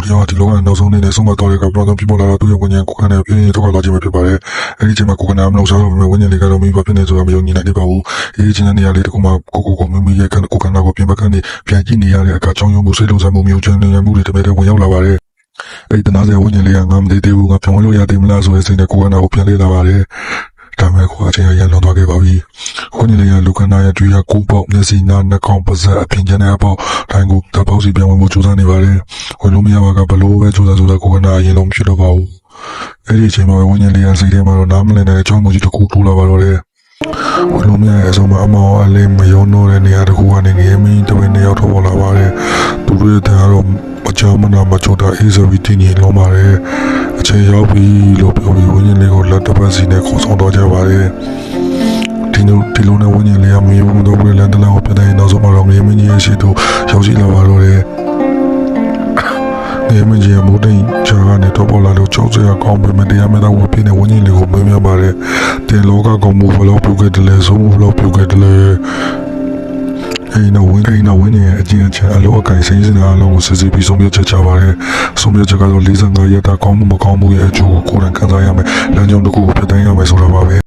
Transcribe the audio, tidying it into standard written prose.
တရားဒီလောကနောက်ဆုံးနေတဲ့ဆုံးမတော်တဲ့ကပရောဖြစ်ပေါ်လာတော့သူ့ရဲ့ဝိညာဉ်ကိုယ်ခံတဲ့ပြင်းရတော့လာခြင်းပဲဖြစ်ပါတယ်။အဲဒီချိန်မှာကိုယ်ခံမလို့စားတော့ဝိညာဉ်လေးကတော့မိဘဖြစ်နေဆိုတာမယုံကြည်နိုင်သေးပါဘူး။ဒီချင်းတဲ့နေရာလေးတခုမှကိုမိရဲ့ကိုယ်ခံတာကိုပြင်ပကနေပြန်ကြည့်နေရတဲ့အခါကြောင့်ရုံမှုစိတ်လုံးစားမှုမျိုးချမ်းနေမှုတွေတပည့်တွေဝင်ရောက်လာပါတယ်။အဲဒီတနာစရာဝိညာဉ်လေးကငါမသိသေးဘူးငါပြောင်းလို့ရသေးမလားဆိုတဲ့စိတ်နဲ့ကိုယ်ခံတာကိုပြန်လေ့လာပါတယ်။ဒါမဲ့ကိုအချင်းရန်လွန်သွားခဲ့ပါပြီ။ခွန်ကြီးလေးကလူခန္ဓာရဲ့ကြွေးရကိုပေါက်မျက်စိနာနှာခေါင်းပါးစပ်အပြင်ကျန်တဲ့အပေါက်တိုင်းကိုတပေါက်စီပြန်ဝင်မှုကြိုးစားနေပါတယ်။ဝင်လို့မရပါကဘလို့ပဲကြိုးစားကိုခန္ဓာအရင်လုံးဖြစ်တော့ပါဘူး။အဲ့ဒီအချိန်မှာဝိညာဉ်လေးကစိတ်ထဲမှာတော့နားမလည်တဲ့အကြောင်းမျိုးကြီးတစ်ခုထိုးလာပါတော့တယ်။ဝင်လို့မရတဲ့အဆုံးမှာအမောင်အလေးမယုံတော့တဲ့နေရာတစ်ခုကနေငရေမင်းတပည့်နှစ်ယောက်ထွက်ပေါ်လာပါတယ်။သူတို့ရဲ့တရားတော့အချမ်းမနာမချိုတာအေးစပြီးတင်းကြီးလုံးပါတယ်။အချိန်ရောက်ပြီလို့ပြောပြီးဝိညာဉ်လေးကိုလက်တစ်ပတ်စီနဲ့ခေါ်ဆောင်တော့ကြပါတယ်။ဒီလိုနဲ့ဝိညာဉ်လေးကမယုံတော့ဘူးလန်တလန်ကိုပြတဲ့နောက်ဆုံးမှာတော့ငရေမင်းကြီးရဲ့ရှိသူရောက်ရှိလာပါတော့တယ်။ငရေမင်းကြီးရဲ့မိုးတိမ်ချာကနေတော့ပေါ်လာလို့ကြောက်စရာကောင်းပေမဲ့တရားမဲ့တော့ဝပြင်းတဲ့ဝိညာဉ်လေးကိုမေးမြန်းပါတယ်။တင်လောကကောင်မှုဘလို့ပြုတ်ခဲ့တယ်လဲဆုံးမှုဘလို့ပြုတ်ခဲ့တယ်လဲအိမ်တော်ဝင်းရဲ့အကျဉ်းချအလောအကိုင်စိမ့်စင်အားလုံးကိုစစ်စစ်ပြီးဆုံးဖြတ်ချက်ချပါတယ်။ဆုံးဖြတ်ချက်ကတော့45ရက်တာကောင်းမှုမကောင်းမှုရဲ့အကျိုးကိုကိုယ်တိုင်ခံစားရမယ်။လမ်းကြောင်းတစ်ခုကိုဖျက်သိမ်းရမယ်ဆိုတာပါပဲ။